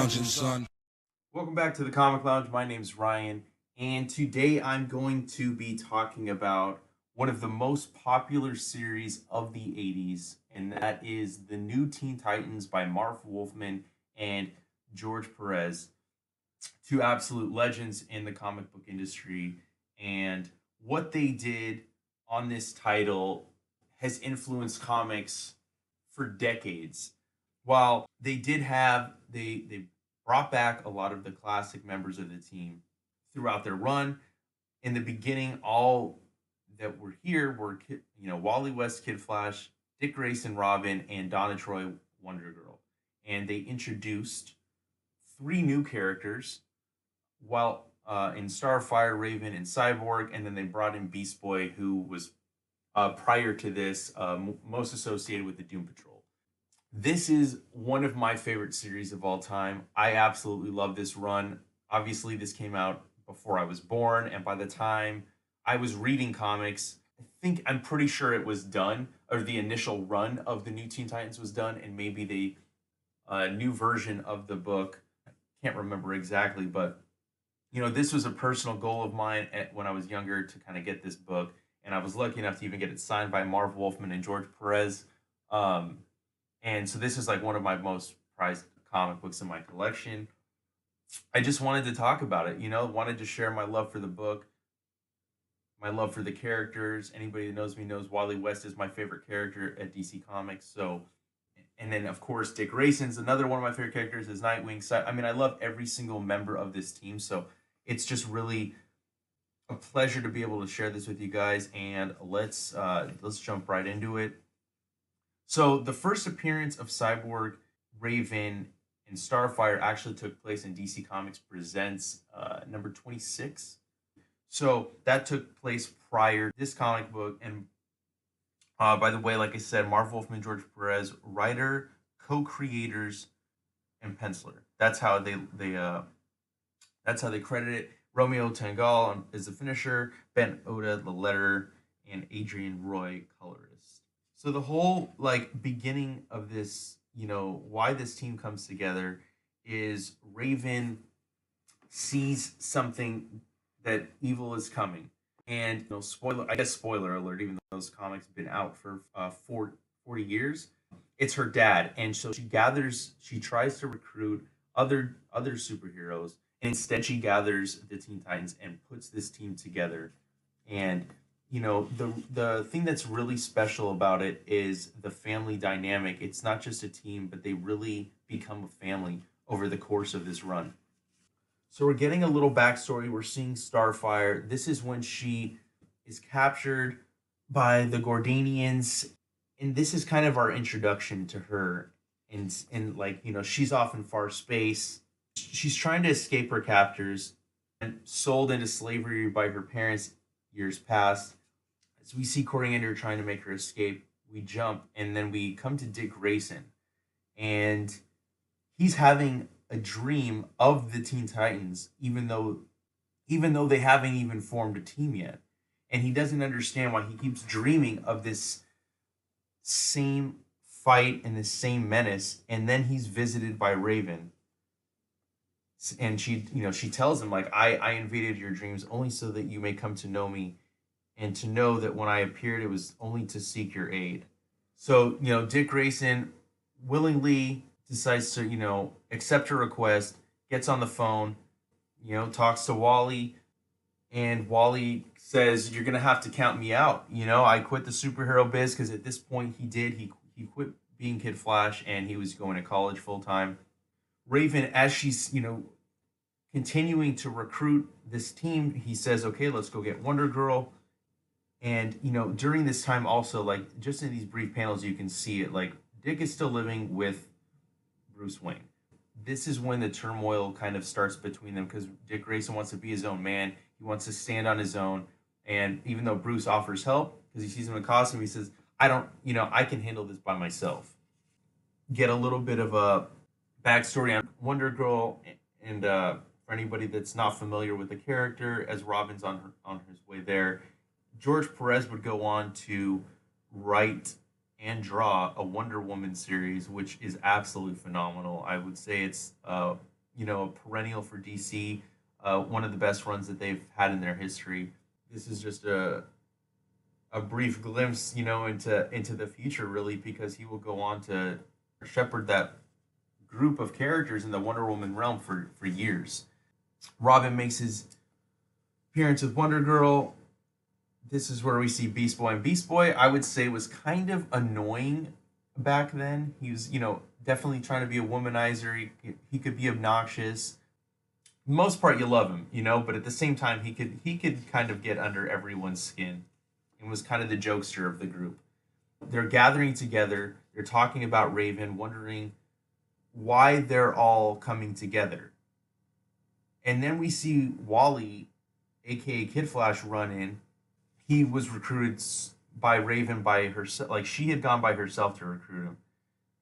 lounging, son. Welcome back to the Comic Lounge. My name's Ryan, and today I'm going to be talking about one of the most popular series of the 80s, and that is the New Teen Titans by Marv Wolfman and George Perez, two absolute legends in the comic book industry. And what they did on this title has influenced comics for decades. While they did have they brought back a lot of the classic members of the team throughout their run. In the beginning, all that were here were Wally West, Kid Flash, Dick Grayson, Robin, and Donna Troy, Wonder Girl, and they introduced three new characters while in Starfire, Raven, and Cyborg, and then they brought in Beast Boy, who was prior to this most associated with the Doom Patrol. This is one of my favorite series of all time. I absolutely love this run. Obviously, this came out before I was born, and by the time I was reading comics, I'm pretty sure it was done, or the initial run of the New Teen Titans was done, and maybe the new version of the book. I can't remember exactly, but this was a personal goal of mine when I was younger to kind of get this book, and I was lucky enough to even get it signed by Marv Wolfman and George Perez. And so this is like one of my most prized comic books in my collection. I just wanted to talk about it, wanted to share my love for the book, my love for the characters. Anybody that knows me knows Wally West is my favorite character at DC Comics. So, and then of course Dick Grayson's another one of my favorite characters is Nightwing. So, I mean, I love every single member of this team. So it's just really a pleasure to be able to share this with you guys. And let's jump right into it. So the first appearance of Cyborg, Raven, and Starfire actually took place in DC Comics Presents number 26. So that took place prior to this comic book. And by the way, like I said, Marv Wolfman, George Perez, writer, co-creators, and penciler. That's how they credit it. Romeo Tangal is the finisher, Ben Oda the letterer, and Adrian Roy colorist. So the whole beginning of this, why this team comes together is Raven sees something that evil is coming. And spoiler alert, even though those comics have been out for 40 years, it's her dad. And so she tries to recruit other superheroes. And instead she gathers the Teen Titans and puts this team together. And the thing that's really special about it is the family dynamic. It's not just a team, but they really become a family over the course of this run. So we're getting a little backstory. We're seeing Starfire. This is when she is captured by the Gordanians, and this is kind of our introduction to her. And she's off in far space. She's trying to escape her captors and sold into slavery by her parents years past. As we see Coriander trying to make her escape, we jump and then we come to Dick Grayson, and he's having a dream of the Teen Titans, even though they haven't even formed a team yet, and he doesn't understand why he keeps dreaming of this same fight and the same menace. And then he's visited by Raven, and she tells him I invaded your dreams only so that you may come to know me, and to know that when I appeared, it was only to seek your aid. So, Dick Grayson willingly decides to, accept her request, gets on the phone, talks to Wally, and Wally says, "You're going to have to count me out. I quit the superhero biz," because at this point he quit being Kid Flash and he was going to college full time. Raven, as she's, continuing to recruit this team, he says, "Okay, let's go get Wonder Girl." And during this time also, just in these brief panels, you can see it, Dick is still living with Bruce Wayne. This is when the turmoil kind of starts between them, because Dick Grayson wants to be his own man. He wants to stand on his own. And even though Bruce offers help, because he sees him in costume, he says, I can handle this by myself. Get a little bit of a backstory on Wonder Girl, and for anybody that's not familiar with the character, as Robin's on his way there, George Perez would go on to write draw a Wonder Woman series, which is absolutely phenomenal. I would say it's a perennial for DC, one of the best runs that they've had in their history. This is just a brief glimpse, into the future, really, because he will go on to shepherd that group of characters in the Wonder Woman realm for years. Robin makes his appearance with Wonder Girl. This is where we see Beast Boy. And Beast Boy, I would say, was kind of annoying back then. He was, definitely trying to be a womanizer. He could be obnoxious. Most part, you love him, but at the same time, he could kind of get under everyone's skin, and was kind of the jokester of the group. They're gathering together. They're talking about Raven, wondering why they're all coming together. And then we see Wally, aka Kid Flash, run in. He was recruited by Raven by herself. Like, she had gone by herself to recruit him.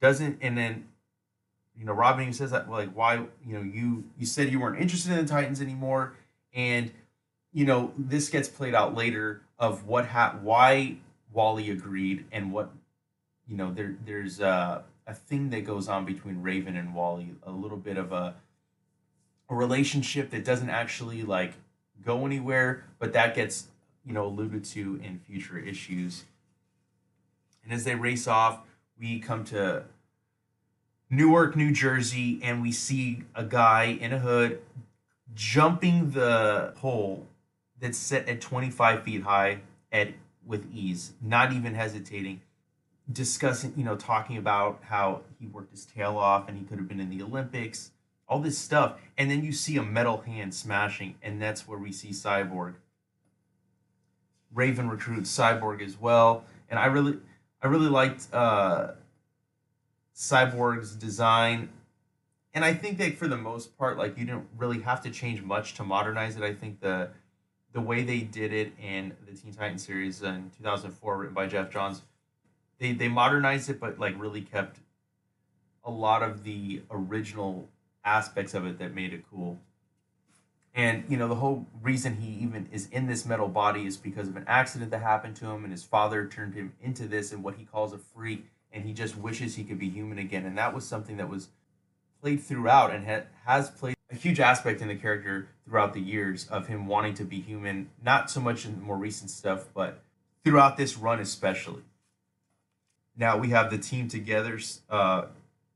Doesn't, and then, Robin even says that, like, why, you said you weren't interested in the Titans anymore. And, this gets played out later of why Wally agreed, and what, there's a thing that goes on between Raven and Wally, a little bit of a relationship that doesn't actually, like, go anywhere, but that gets, alluded to in future issues. And as they race off, we come to Newark, New Jersey, and we see a guy in a hood jumping the pole that's set at 25 feet high with ease, not even hesitating, discussing, talking about how he worked his tail off and he could have been in the Olympics, all this stuff. And then you see a metal hand smashing, and that's where we see Cyborg. Raven recruits Cyborg as well, and I really liked Cyborg's design, and I think that for the most part, like, you didn't really have to change much to modernize it. I think the way they did it in the Teen Titans series in 2004, written by Jeff Johns, they modernized it, but, like, really kept a lot of the original aspects of it that made it cool. And, the whole reason he even is in this metal body is because of an accident that happened to him, and his father turned him into this and what he calls a freak, and he just wishes he could be human again. And that was something that was played throughout, and has played a huge aspect in the character throughout the years, of him wanting to be human, not so much in the more recent stuff, but throughout this run especially. Now we have the team together,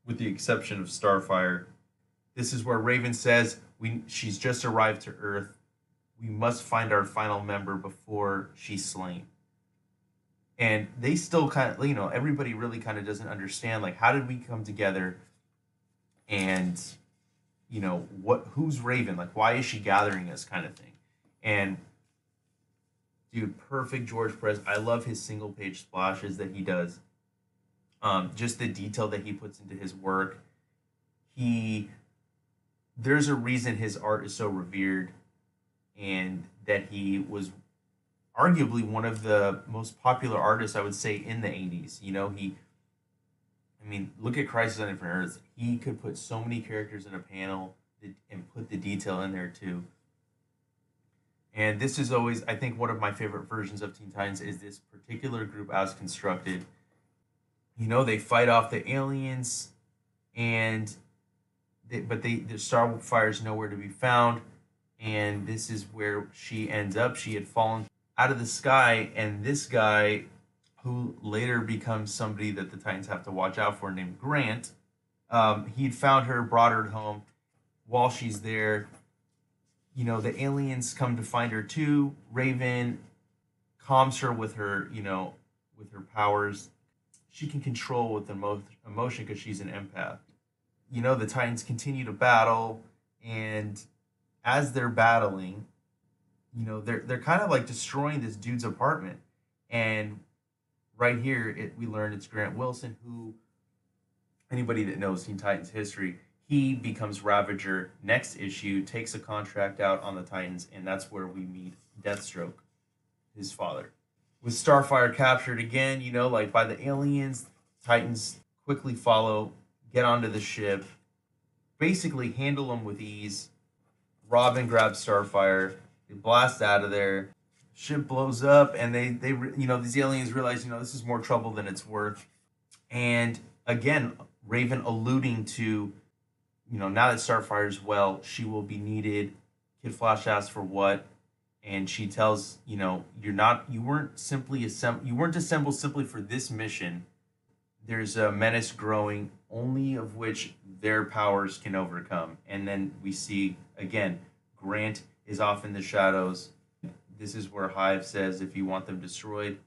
with the exception of Starfire. This is where Raven says, she's just arrived to Earth. We must find our final member before she's slain. And they still kind of, everybody really kind of doesn't understand, like, how did we come together? And, who's Raven? Like, why is she gathering us, kind of thing? And, dude, perfect George Perez. I love his single page splashes that he does. Just the detail that he puts into his work. There's a reason his art is so revered, and that he was arguably one of the most popular artists, I would say, in the 80s. Look at Crisis on Infinite Earths. He could put so many characters in a panel and put the detail in there too. And this is always, I think, one of my favorite versions of Teen Titans is this particular group as constructed. They fight off the aliens, and the Starfire's nowhere to be found, and this is where she ends up. She had fallen out of the sky, and this guy, who later becomes somebody that the Titans have to watch out for, named Grant, he'd found her, brought her home. While she's there, the aliens come to find her too. Raven calms her with her, with her powers. She can control with emotion because she's an empath. The Titans continue to battle, and as they're battling, they're kind of like destroying this dude's apartment. And right here, we learn it's Grant Wilson, who, anybody that knows Teen Titans history, he becomes Ravager next issue, takes a contract out on the Titans, and that's where we meet Deathstroke, his father. With Starfire captured again, like, by the aliens, Titans quickly follow, get onto the ship, basically handle them with ease. Robin grabs Starfire, they blast out of there. Ship blows up, and they these aliens realize, this is more trouble than it's worth. And again, Raven alluding to, now that Starfire's well, she will be needed. Kid Flash asks for what, and she tells, you weren't assembled simply for this mission. There's a menace growing, only of which their powers can overcome. And then we see again, Grant is off in the shadows. This is where Hive says, if you want them destroyed,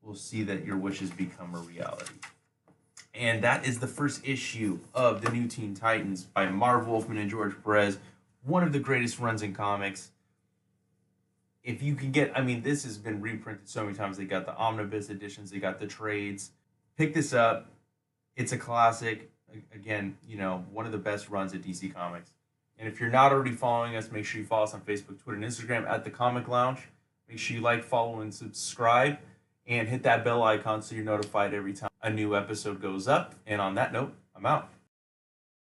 we'll see that your wishes become a reality. And that is the first issue of the New Teen Titans by Marv Wolfman and George Perez. One of the greatest runs in comics. If you can get, this has been reprinted so many times. They got the omnibus editions, they got the trades. Pick this up. It's a classic. Again, one of the best runs at DC Comics. And if you're not already following us, make sure you follow us on Facebook, Twitter, and Instagram at The Comic Lounge. Make sure you like, follow, and subscribe. And hit that bell icon so you're notified every time a new episode goes up. And on that note, I'm out.